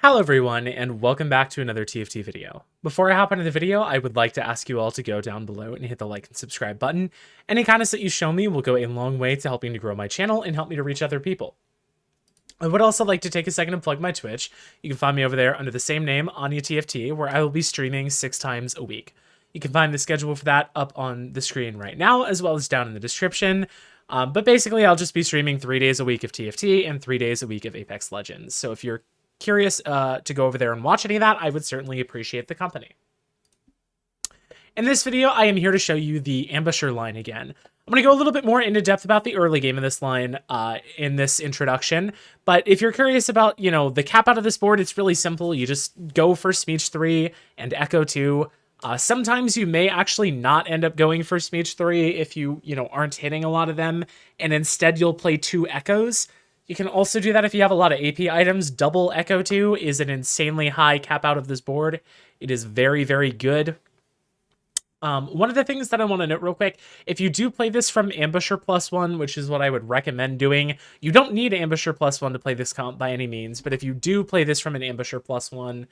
Hello everyone, and welcome back to another TFT video. Before I hop into the video, I would like to ask you all to go down below and hit the like and subscribe button. Any kindness that you show me will go a long way to helping to grow my channel and help me to reach other people. I would also like to take a second to plug my Twitch. You can find me over there under the same name, AineTFT, where I will be streaming 6 times a week. You can find the schedule for that up on the screen right now, as well as down in the description. But basically, I'll just be streaming 3 days a week of TFT and 3 days a week of Apex Legends. So if you're curious to go over there and watch any of that, I would certainly appreciate the company. In this video, I am here to show you the Ambusher line again. I'm going to go a little bit more into depth about the early game of this line in this introduction, but if you're curious about, the cap out of this board, it's really simple. You just go for Smeech 3 and Echo 2. Sometimes you may actually not end up going for Smeech 3 if you, aren't hitting a lot of them, and instead you'll play 2 Echoes. You can also do that if you have a lot of AP items. Double Echo 2 is an insanely high cap out of this board. It is very, very good. One of the things that I want to note real quick, if you do play this from Ambusher +1, which is what I would recommend doing, you don't need Ambusher +1 to play this comp by any means, but if you do play this from an Ambusher +1,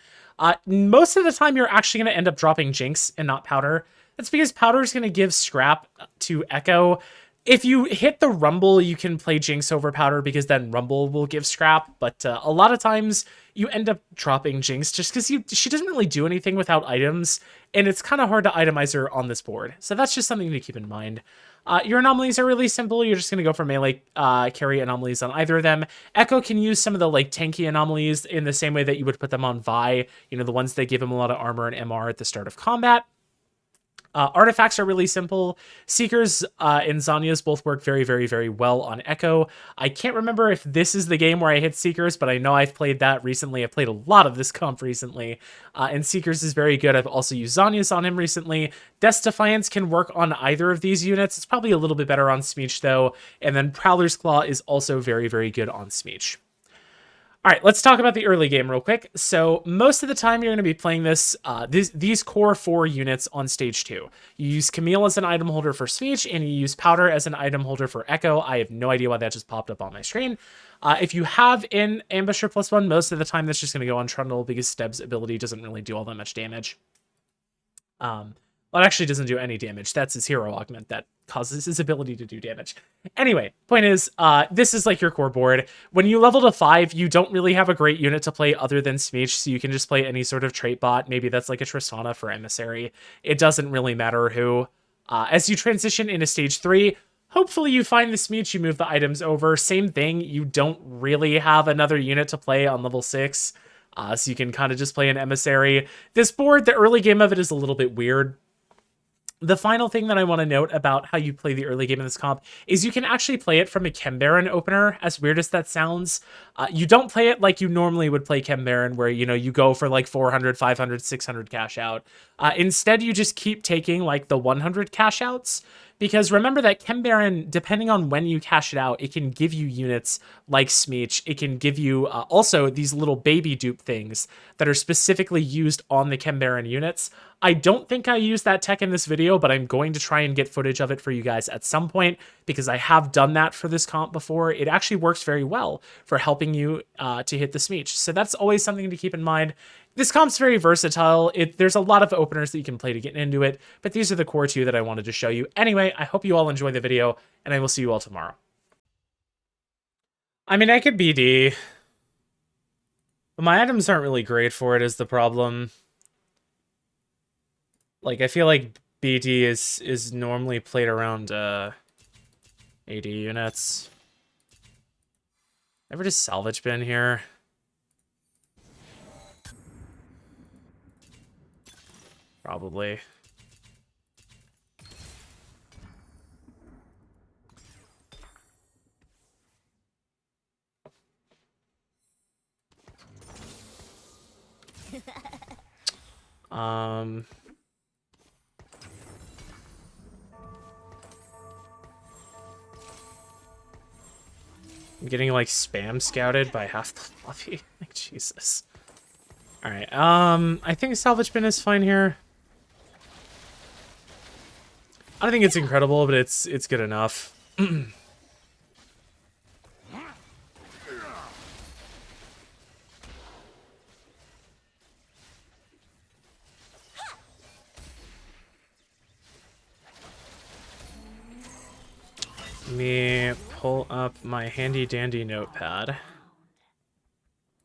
most of the time you're actually going to end up dropping Jinx and not Powder. That's because Powder is going to give Scrap to Echo. If you hit the Rumble, you can play Jinx over Powder because then Rumble will give Scrap, but a lot of times you end up dropping Jinx just because she doesn't really do anything without items, and it's kind of hard to itemize her on this board. So that's just something to keep in mind. Your anomalies are really simple. You're just going to go for melee carry anomalies on either of them. Echo can use some of the tanky anomalies in the same way that you would put them on Vi, the ones that give him a lot of armor and MR at the start of combat. Artifacts are really simple. Seekers and Zhonya's both work very, very, very well on Echo. I can't remember if this is the game where I hit Seekers, but I know I've played that recently. I've played a lot of this comp recently, and Seekers is very good. I've also used Zhonya's on him recently. Death's Defiance can work on either of these units. It's probably a little bit better on Smeech, though, and then Prowler's Claw is also very, very good on Smeech. All right, let's talk about the early game real quick. So most of the time you're going to be playing these core 4 units on stage 2. You use Camille as an item holder for Smeech, and you use Powder as an item holder for Echo. I have no idea why that just popped up on my screen. If you have an Ambusher +1, most of the time that's just going to go on Trundle because Steb's ability doesn't really do all that much damage. Well, it actually doesn't do any damage. That's his hero augment that causes his ability to do damage. Anyway, point is, this is your core board. When you level to 5, you don't really have a great unit to play other than Smeech, so you can just play any sort of trait bot. Maybe that's a Tristana for Emissary. It doesn't really matter who. As you transition into stage 3, hopefully you find the Smeech, you move the items over. Same thing, you don't really have another unit to play on level 6, so you can kind of just play an Emissary. This board, the early game of it is a little bit weird. The final thing that I want to note about how you play the early game in this comp is you can actually play it from a Chem Baron opener, as weird as that sounds. You don't play it like you normally would play Chem Baron, where, you go for 400, 500, 600 cash out. Instead, you just keep taking the 100 cash outs, because remember that Chem Baron, depending on when you cash it out, it can give you units like Smeech. It can give you also these little baby dupe things that are specifically used on the Chem Baron units. I don't think I used that tech in this video, but I'm going to try and get footage of it for you guys at some point, because I have done that for this comp before. It actually works very well for helping you to hit the Smeech. So that's always something to keep in mind. This comp's very versatile. There's a lot of openers that you can play to get into it, but these are the core 2 that I wanted to show you. Anyway, I hope you all enjoy the video, and I will see you all tomorrow. I mean, I could BD, but my items aren't really great for it is the problem. I feel like BD is normally played around AD units. Ever just salvage bin here? Probably. I'm getting spam scouted by half the fluffy. Jesus. All right. I think salvage bin is fine here. I don't think it's incredible, but it's good enough. Let me pull up my handy dandy notepad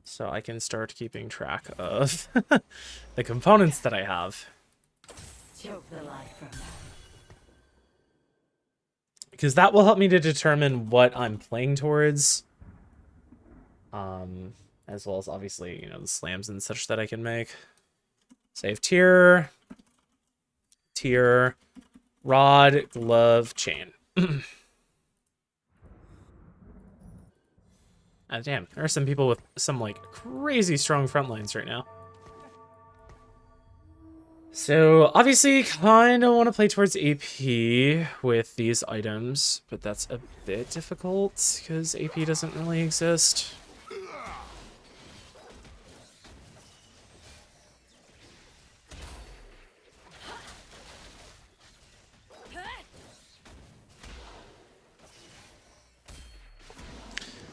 so I can start keeping track of the components that I have. Choke the life from them. Because that will help me to determine what I'm playing towards. As well as obviously, you know, the slams and such that I can make. Save tier, rod, glove, chain. Ah, damn, there are some people with some like crazy strong front lines right now. So obviously kind of want to play towards AP with these items, but that's a bit difficult because AP doesn't really exist.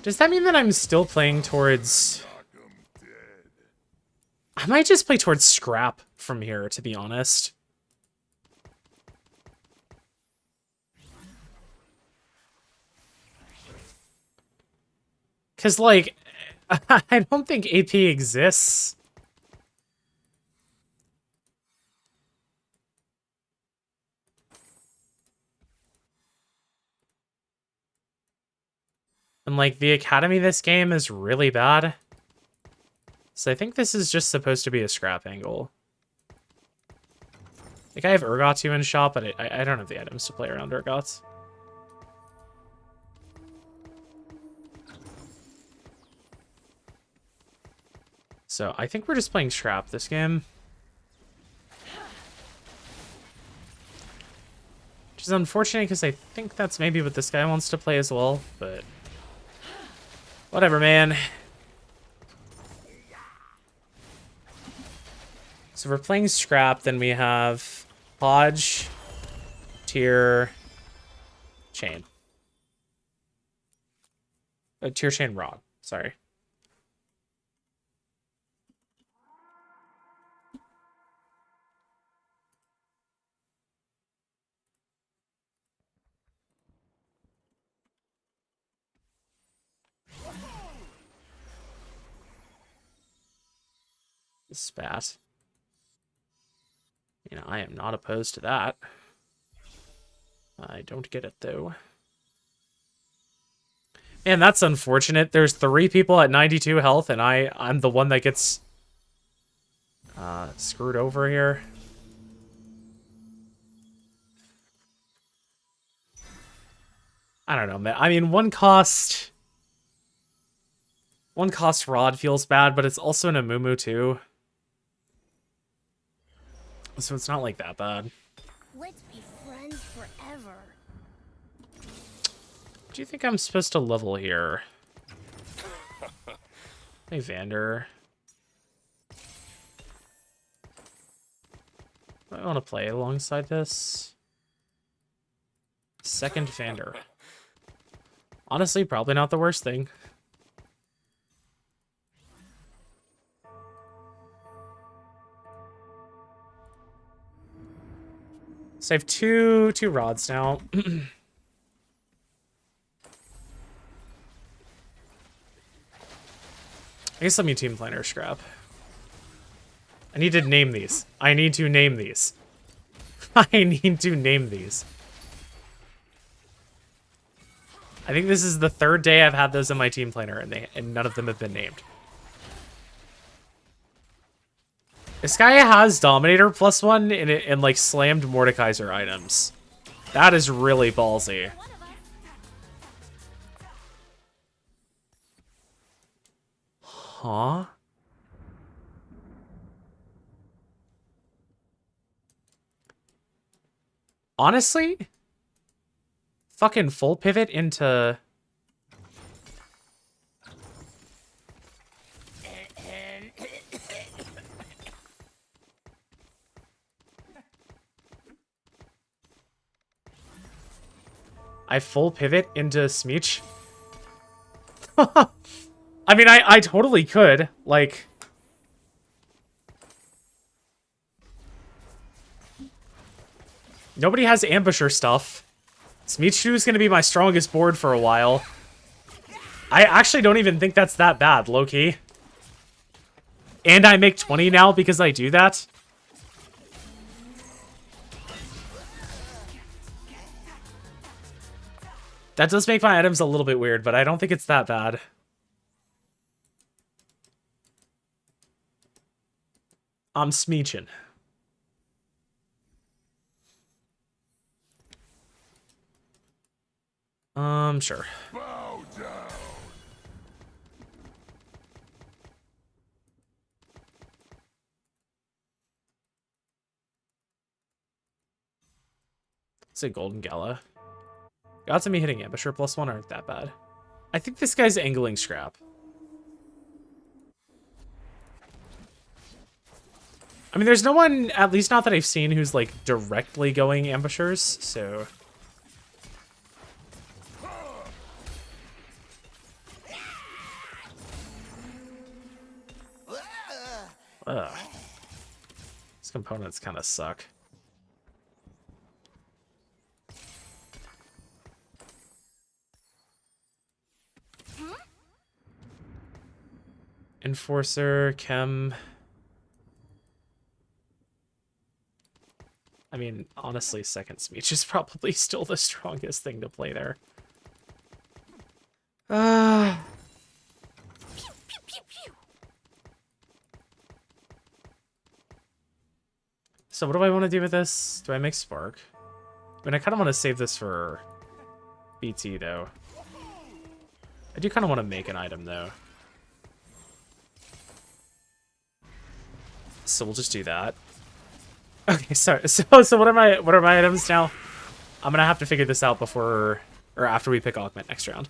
Does that mean that I'm still playing towards... I might just play towards scrap from here, to be honest. Because, like, I don't think AP exists. And, like, the academy this game is really bad. So I think this is just supposed to be a scrap angle. Like, I have Urgotu in shop, but I don't have the items to play around Urgots. So I think we're just playing scrap this game. Which is unfortunate because I think that's maybe what this guy wants to play as well, but... whatever, man. So we're playing scrap, then we have Hodge, tier, chain. Tier, chain, rod. Sorry. Spat. You know, I am not opposed to that. I don't get it, though. Man, that's unfortunate. There's 3 people at 92 health, and I'm the one that gets screwed over here. I don't know, man. I mean, one cost rod feels bad, but it's also an Amumu, too. So it's not like that bad. Let's be friends forever. Do you think I'm supposed to level here? Hey, Vander. I want to play alongside this. Second Vander. Honestly, probably not the worst thing. So I have two rods now. I guess let me team planner scrap. I need to name these. I need to name these. I need to name these. I think this is the 3rd day I've had those in my team planner, and none of them have been named. This guy has Dominator +1 and like slammed Mordekaiser items. That is really ballsy. Huh? Honestly? Fucking full pivot into... I full pivot into Smeech? I mean, I totally could. Like... Nobody has ambusher stuff. Smeech is going to be my strongest board for a while. I actually don't even think that's that bad, low-key. And I make 20 now because I do that. That does make my items a little bit weird, but I don't think it's that bad. I'm Smeechin'. Sure. Bow down. It's a Golden Gala. Odds of me hitting Ambusher +1 aren't that bad. I think this guy's angling Scrap. I mean, there's no one, at least not that I've seen, who's, like, directly going Ambushers, so... Ugh. These components kind of suck. Enforcer, Chem... I mean, honestly, second Smeech is probably still the strongest thing to play there. So what do I want to do with this? Do I make Spark? I mean, I kind of want to save this for BT, though. I do kind of want to make an item, though. So we'll just do that. Okay, sorry. So what are my items now? I'm gonna have to figure this out before or after we pick Augment next round.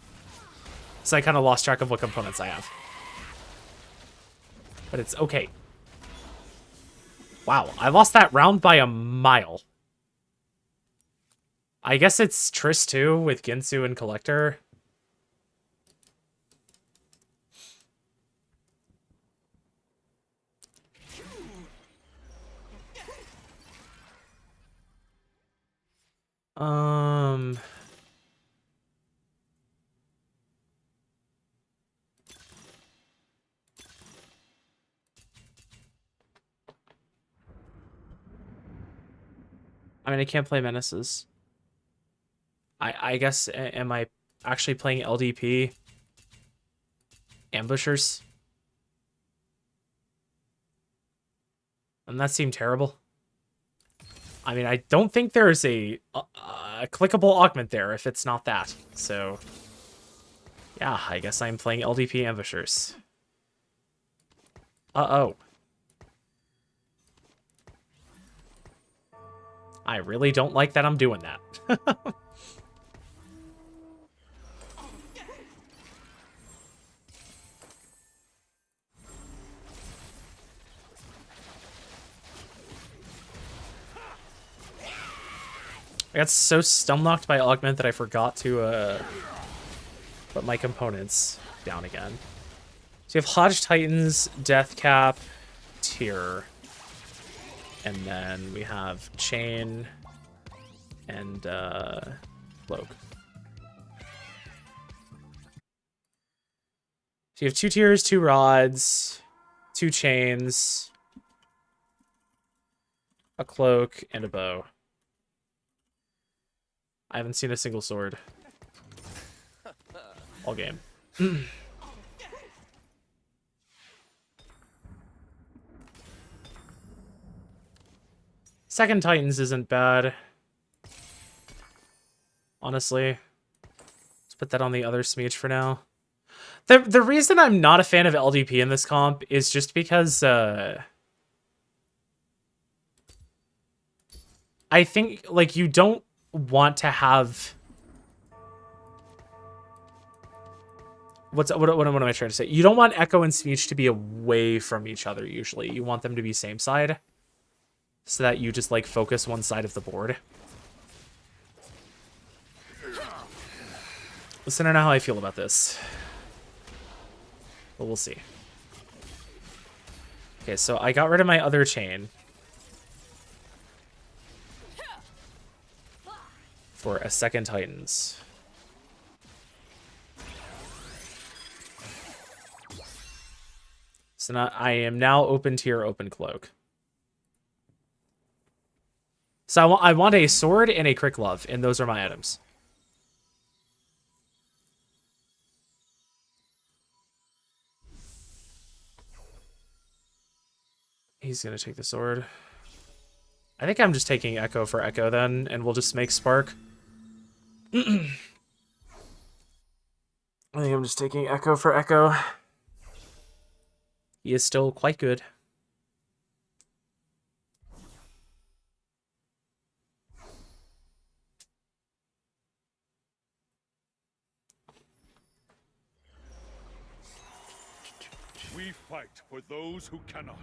So I kind of lost track of what components I have. But it's okay. Wow, I lost that round by a mile. I guess it's Triss 2 with Ginsu and Collector. I mean, I can't play Menaces. I guess, am I actually playing LDP? Ambushers? And that seemed terrible. I mean, I don't think there's a clickable augment there if it's not that. So, yeah, I guess I'm playing LDP Ambushers. Uh-oh. I really don't like that I'm doing that. I got so stun-locked by Augment that I forgot to put my components down again. So you have Hodge Titans, Death Cap, Tier. And then we have Chain and Cloak. So you have 2 Tiers, 2 Rods, 2 Chains, a Cloak, and a Bow. I haven't seen a single sword all game. Second Titans isn't bad. Honestly. Let's put that on the other Smeech for now. The reason I'm not a fan of LDP in this comp is just because I think like you don't want to have what am I trying to say? You don't want Echo and Smeech to be away from each other usually. You want them to be same side. So that you just, like, focus one side of the board. Listen, I don't know how I feel about this. But we'll see. Okay, so I got rid of my other chain. for a second Titans. So now I am now open tier, open cloak. So I want a sword and a crick glove, and those are my items. He's going to take the sword. I think I'm just taking Echo for Echo then, and we'll just make Spark. I think I'm just taking Echo for Echo. He is still quite good. We fight for those who cannot.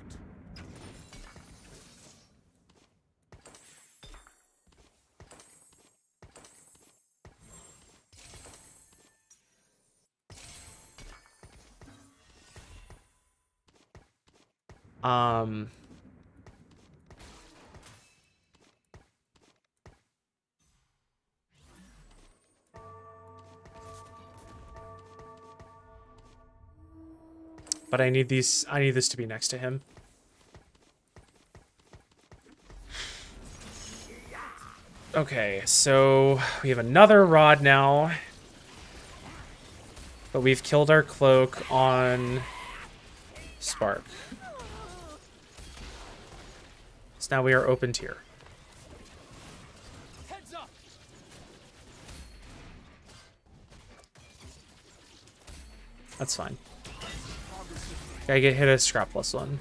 But I need this to be next to him. Okay, so we have another rod now. But we've killed our cloak on Spark. So now we are open tier. Heads up. That's fine. Gotta get hit a scrap +1.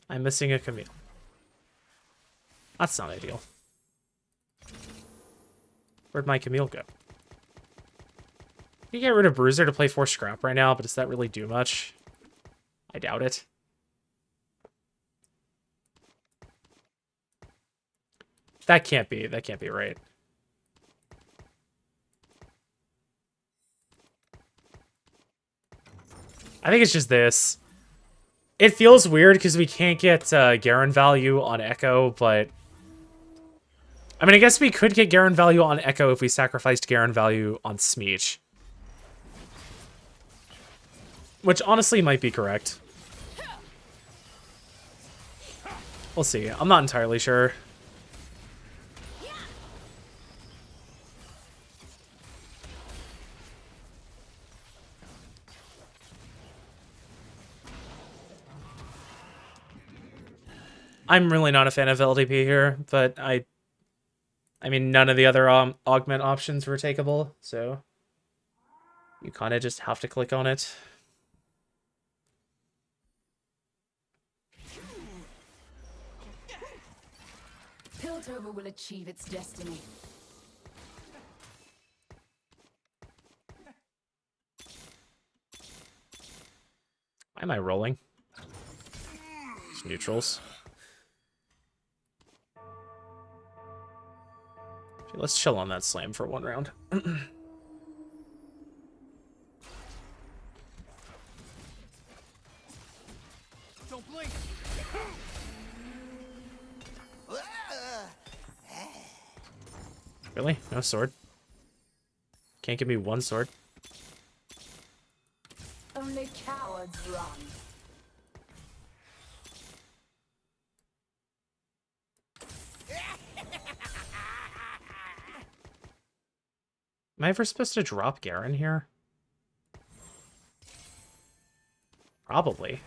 I'm missing a Camille. That's not ideal. Where'd my Camille go? You get rid of Bruiser to play 4 scrap right now, but does that really do much? I doubt it. That can't be right. I think it's just this. It feels weird because we can't get Garen value on Echo, but... I mean, I guess we could get Garen value on Echo if we sacrificed Garen value on Smeech. Which honestly might be correct. We'll see. I'm not entirely sure. I'm really not a fan of LDP here, but I mean, none of the other augment options were takeable, so you kind of just have to click on it. Piltover will achieve its destiny. Why am I rolling? It's neutrals. Okay, let's chill on that slam for 1 round. Don't blink. Really? No sword? Can't give me 1 sword? Only cowards run. Am I ever supposed to drop Garen here? Probably.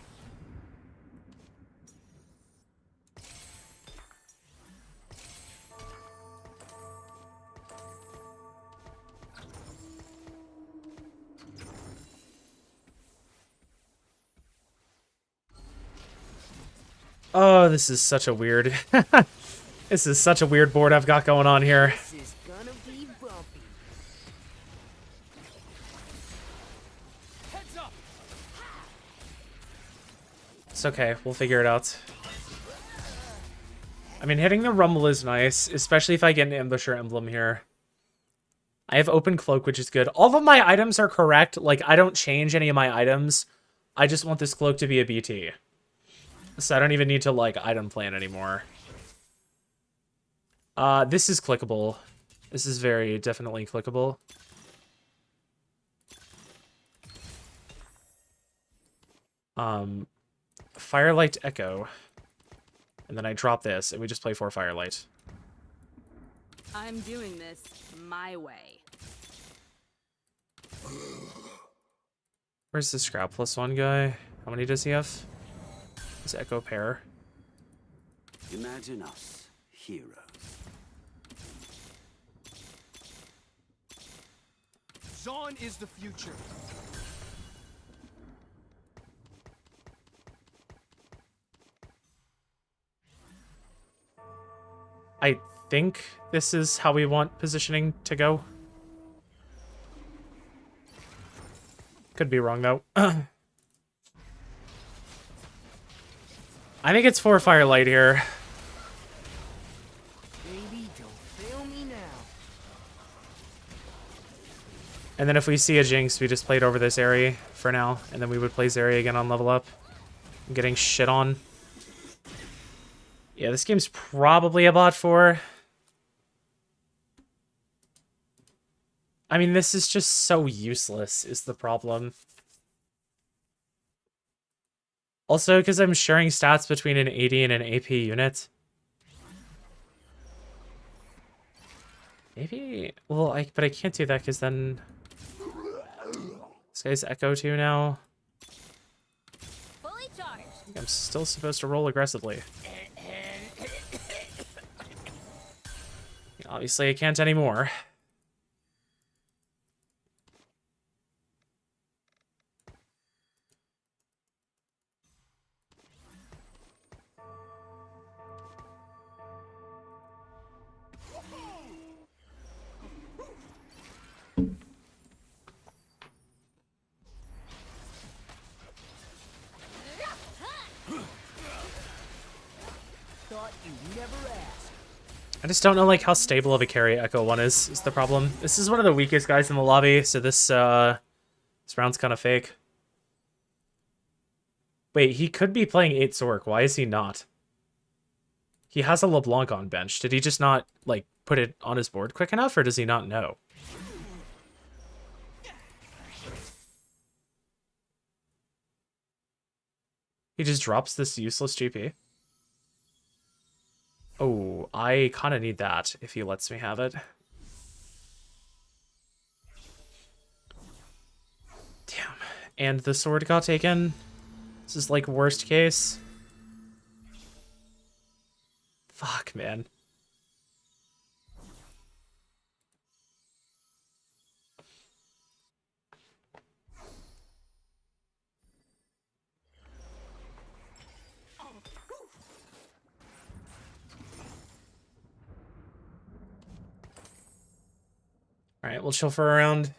Oh, this is such a weird... This is such a weird board I've got going on here. This is gonna be bumpy. Heads up. It's okay, we'll figure it out. I mean, hitting the Rumble is nice, especially if I get an Ambusher emblem here. I have Open Cloak, which is good. All of my items are correct. Like, I don't change any of my items. I just want this cloak to be a BT. So I don't even need to, like, item plan anymore. This is clickable. This is very definitely clickable. Firelight Echo. And then I drop this, and we just play 4 Firelight. I'm doing this my way. Where's the Scrap +1 guy? How many does he have? His Echo pair. Imagine us, heroes. Zaun is the future. I think this is how we want positioning to go. Could be wrong, though. I think it's 4 Firelight here. Baby, don't fail me now. And then if we see a Jinx, we just played over this area for now. And then we would play Zarya again on level up. I'm getting shit on. Yeah, this game's probably a bot 4. I mean, this is just so useless, is the problem. Also, because I'm sharing stats between an AD and an AP unit. Maybe... Well, but I can't do that, because then... This guy's Echo 2 now. Fully charged. I'm still supposed to roll aggressively. Obviously, I can't anymore. Thought you'd never ask. I just don't know, like, how stable of a carry Echo 1 is the problem. This is one of the weakest guys in the lobby, so this round's kind of fake. Wait, he could be playing 8 Zork. Why is he not? He has a LeBlanc on bench. Did he just not, like, put it on his board quick enough, or does he not know? He just drops this useless GP. Oh, I kind of need that if he lets me have it. Damn. And the sword got taken. This is like worst case. Fuck, man. All right, we'll chill for a round.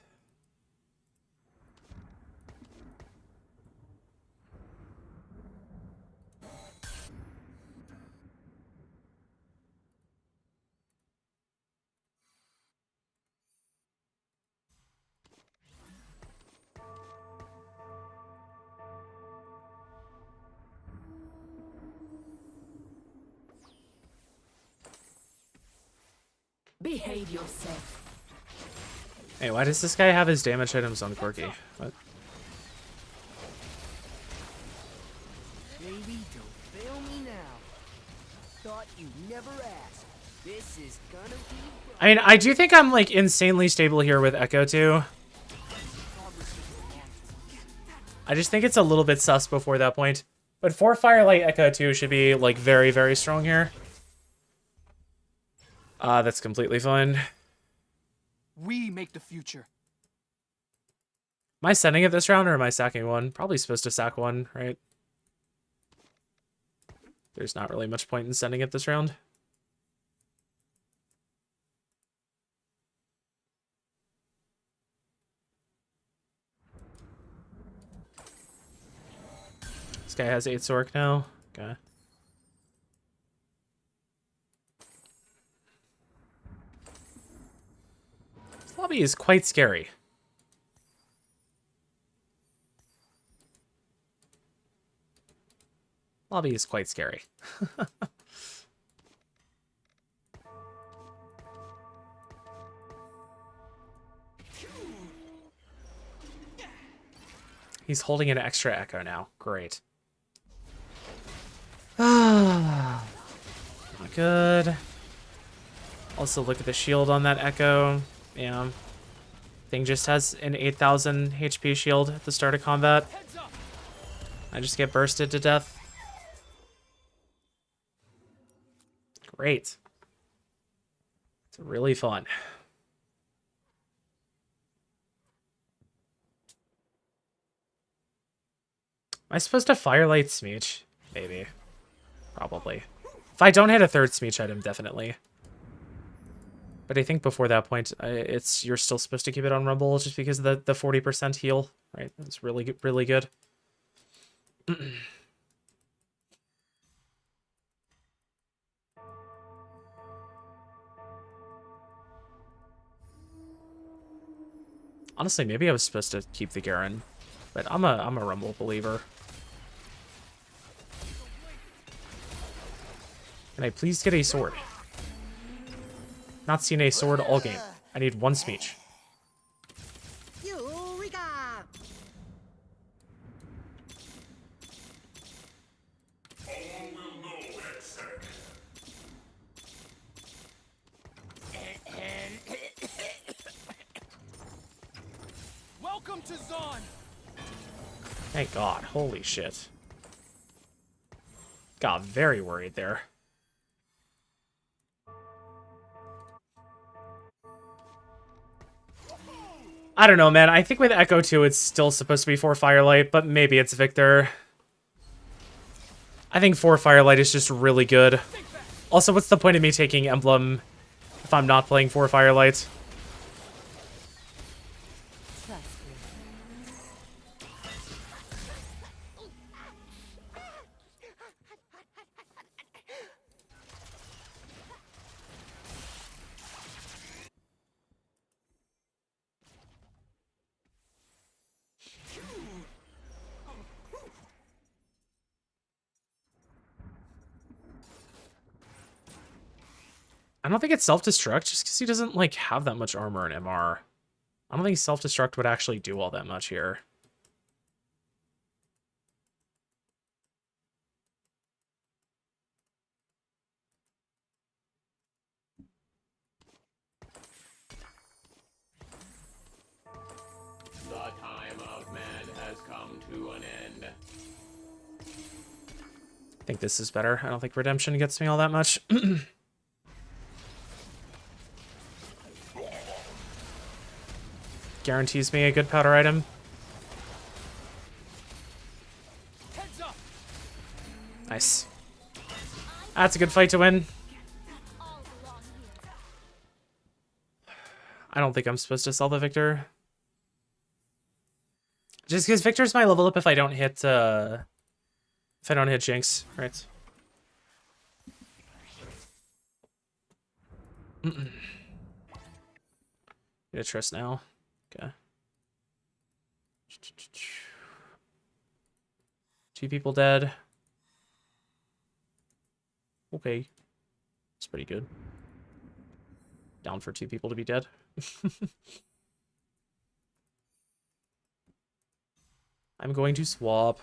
Behave yourself. Hey, why does this guy have his damage items on Corki? What? Baby, don't fail me now. Thought you'd never ask. This is gonna be... I mean, I do think I'm, like, insanely stable here with Echo 2. I just think it's a little bit sus before that point. But 4 Firelight Echo 2 should be, like, very, very strong here. That's completely fine. We make the future. Am I sending it this round or am I sacking one? Probably supposed to sack one, right? There's not really much point in sending it this round. This guy has 8 Zork now. Okay. This lobby is quite scary. Lobby is quite scary. He's holding an extra echo now. Great. Not good. Also, look at the shield on that echo. Yeah. Thing just has an 8,000 HP shield at the start of combat. I just get bursted to death. Great. It's really fun. Am I supposed to Firelight Smeech? Maybe. Probably. If I don't hit a third Smeech item, definitely. But I think before that point, you're still supposed to keep it on Rumble just because of the 40% heal, right? It's really, really good. Honestly, maybe I was supposed to keep the Garen, but I'm a Rumble believer. Can I please get a sword? Not seen a sword all game. I need one Smeech. Eureka! Welcome to Zon. Thank God. Holy shit. Got very worried there. I don't know, man. I think with Echo 2, it's still supposed to be 4 Firelight, but maybe it's Victor. I think 4 Firelight is just really good. Also, what's the point of me taking Emblem if I'm not playing 4 Firelight? I don't think it's self-destruct, just because he doesn't, like, have that much armor and MR. I don't think self-destruct would actually do all that much here. The time of man has come to an end. I think this is better. I don't think Redemption gets me all that much. Guarantees me a good powder item. Nice. That's a good fight to win. I don't think I'm supposed to sell the Victor. Just because Victor's my level up if I don't hit Jinx, right? Get a Triss now. Okay. 2 people dead. Okay. It's pretty good. Down for 2 people to be dead. I'm going to swap.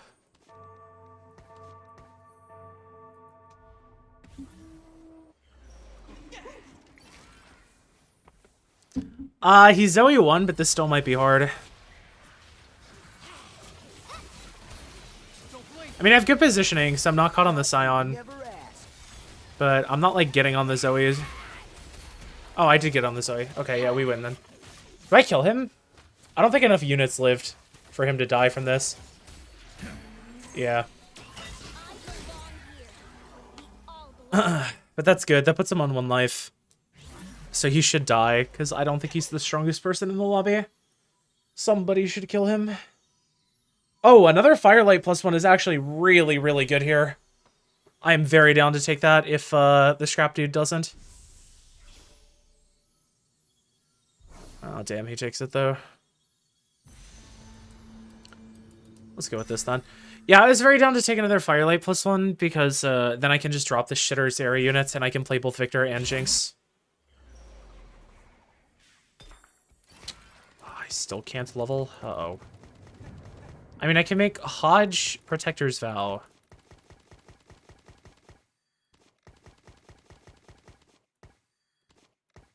He's Zoe 1, but this still might be hard. I mean, I have good positioning, so I'm not caught on the Scion. But I'm not, like, getting on the Zoes. Oh, I did get on the Zoe. Okay, yeah, we win then. Do I kill him? I don't think enough units lived for him to die from this. Yeah. But that's good. That puts him on 1 life. So he should die, because I don't think he's the strongest person in the lobby. Somebody should kill him. Oh, another Firelight +1 is actually really, really good here. I am very down to take that if the Scrap Dude doesn't. Oh, damn, he takes it, though. Let's go with this then. Yeah, I was very down to take another Firelight +1 because then I can just drop the Shitter's area units and I can play both Victor and Jinx. Oh, I still can't level. Uh-oh. I mean, I can make Hodge Protector's Vow.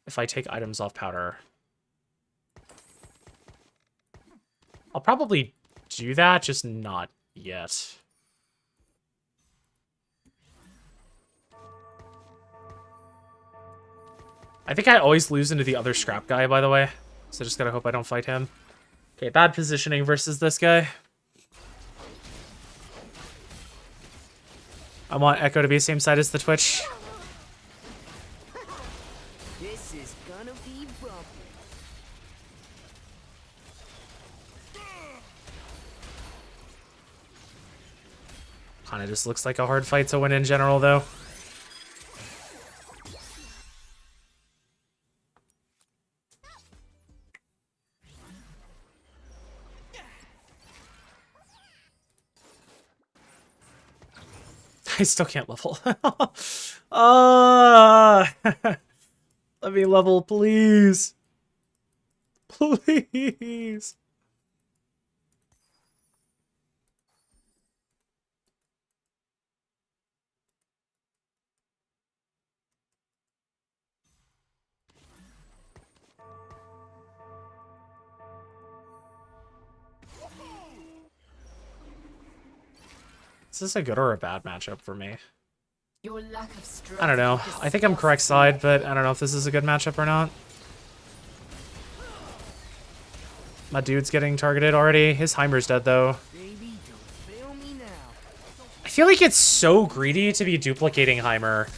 If I take items off powder. I'll probably do that, just not yet. I think I always lose into the other scrap guy, by the way. So just gotta hope I don't fight him. Okay, bad positioning versus this guy. I want Echo to be the same side as the Twitch. This is gonna be bumpy. Kinda just looks like a hard fight to win in general, though. I still can't level. Let me level, please. Please. Is this a good or a bad matchup for me? Your lack of strength I don't know. I think I'm correct side, but I don't know if this is a good matchup or not. My dude's getting targeted already. His Heimer's dead, though. Baby, don't fail me now. I feel like it's so greedy to be duplicating Heimer.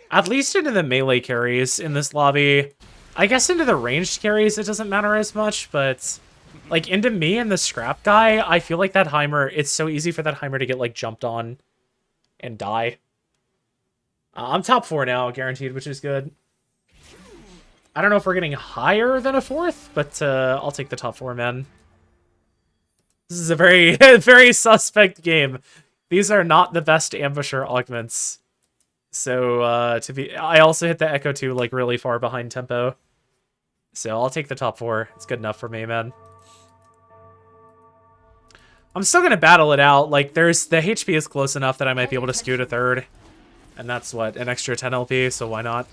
At least into the melee carries in this lobby. I guess into the ranged carries it doesn't matter as much, but... like, into me and the scrap guy, I feel like that Heimer... it's so easy for that Heimer to get, like, jumped on and die. I'm top 4 now, guaranteed, which is good. I don't know if we're getting higher than a 4th, but I'll take the top 4, man. This is a very, very suspect game. These are not the best ambusher augments. So, I also hit the Echo 2, like, really far behind tempo. So, I'll take the top 4. It's good enough for me, man. I'm still gonna battle it out. Like, the HP is close enough that I might be able to skew to 3rd. And that's, what, an extra 10 LP, so why not?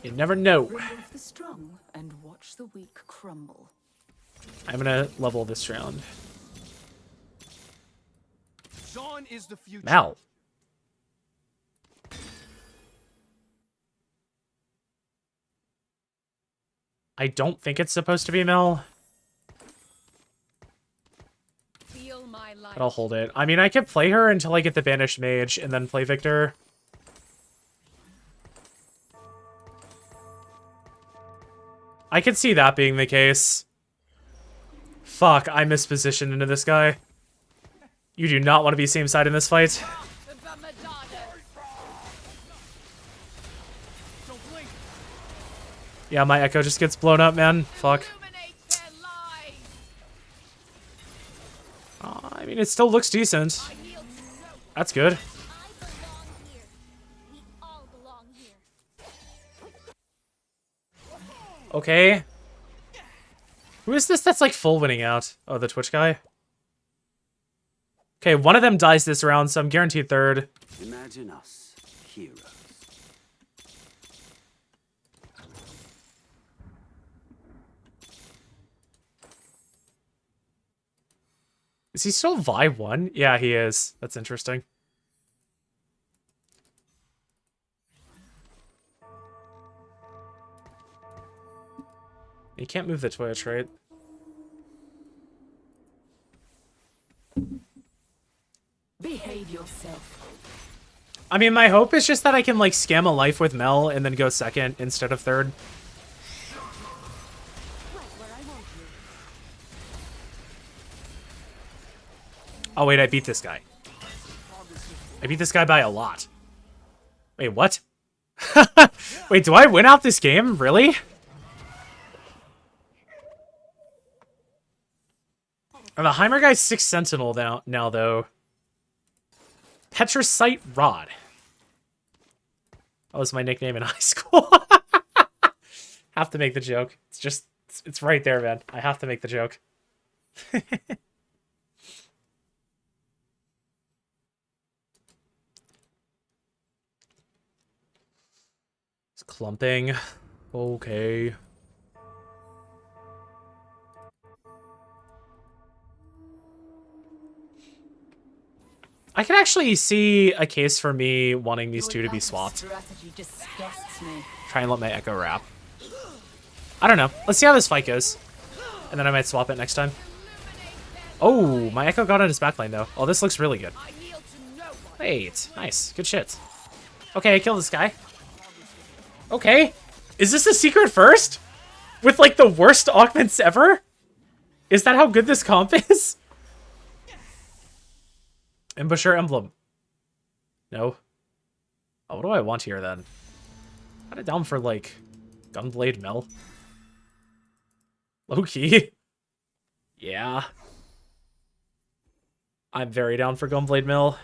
You never know. Remove the strong and watch the weak crumble. I'm gonna level this round. Zon is the future. Mal. I don't think it's supposed to be Mel, Feel my life. but I'll hold it. I mean, I could play her until I get the Banished Mage and then play Victor. I could see that being the case. Fuck, I mispositioned into this guy. You do not want to be same side in this fight. Don't blink. Yeah, my Echo just gets blown up, man. Fuck. I mean, it still looks decent. That's good. Okay. Who is this that's like full winning out? Oh, the Twitch guy? Okay, one of them dies this round, so I'm guaranteed 3rd. Imagine us, heroes. Is he still Vi 1? Yeah, he is. That's interesting. You can't move the Twitch, right? Behave yourself. I mean, my hope is just that I can, like, scam a life with Mel and then go 2nd instead of 3rd. Oh, wait, I beat this guy. I beat this guy by a lot. Wait, what? Wait, do I win out this game? Really? The Heimer guy's 6 Sentinel now though. Petrosite Rod. That was my nickname in high school. Have to make the joke. It's just, it's right there, man. I have to make the joke. It's clumping. Okay. I can actually see a case for me wanting these two to be swapped. Strategy disgusts me. Try and let my Echo wrap. I don't know. Let's see how this fight goes. And then I might swap it next time. Oh, my Echo got on his backline though. Oh, this looks really good. Wait, nice. Good shit. Okay, I killed this guy. Okay. Is this a secret first? With like the worst augments ever? Is that how good this comp is? Embusher Emblem. No. Oh, what do I want here then? Got it down for like Gunblade Mill. Low key. Yeah. I'm very down for Gunblade Mill.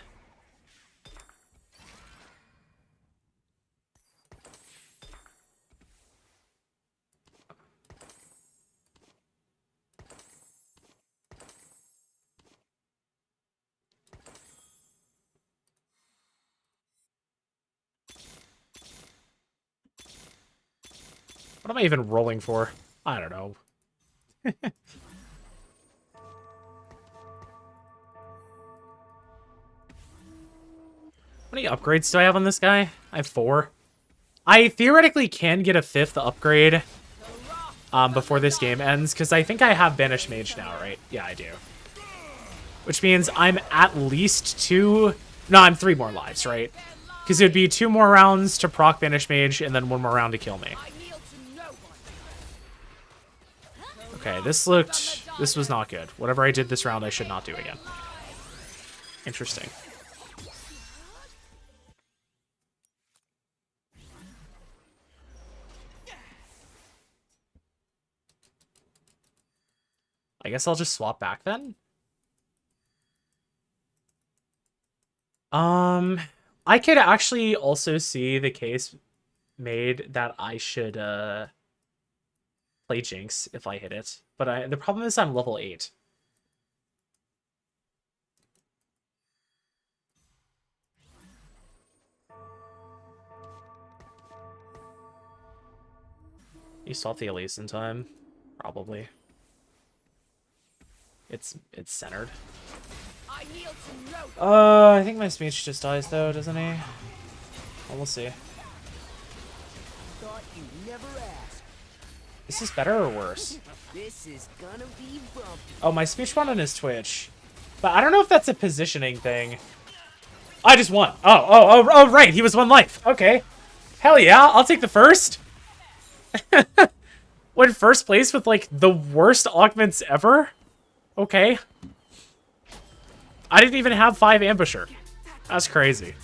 What am I even rolling for? I don't know. How many upgrades do I have on this guy? I have 4. I theoretically can get a 5th upgrade before this game ends, because I think I have Banish Mage now, right? Yeah, I do. Which means I'm at least 2... No, I'm 3 more lives, right? Because it would be 2 more rounds to proc Banish Mage, and then 1 more round to kill me. Okay, this was not good. Whatever I did this round, I should not do again. Interesting. I guess I'll just swap back then. I could actually also see the case made that I should play Jinx if I hit it, but the problem is I'm level 8. You swap the Elise in time, probably. It's centered. I think my speech just dies though, doesn't he? Well, we'll see. Thought you'd never ask. Is this better or worse? This is gonna be bumpy. Oh, my speech won on his Twitch. But I don't know if that's a positioning thing. I just won. Oh, right. He was 1 life. Okay. Hell yeah. I'll take the first. Went first place with, like, the worst augments ever? Okay. I didn't even have 5 Ambusher. That's crazy.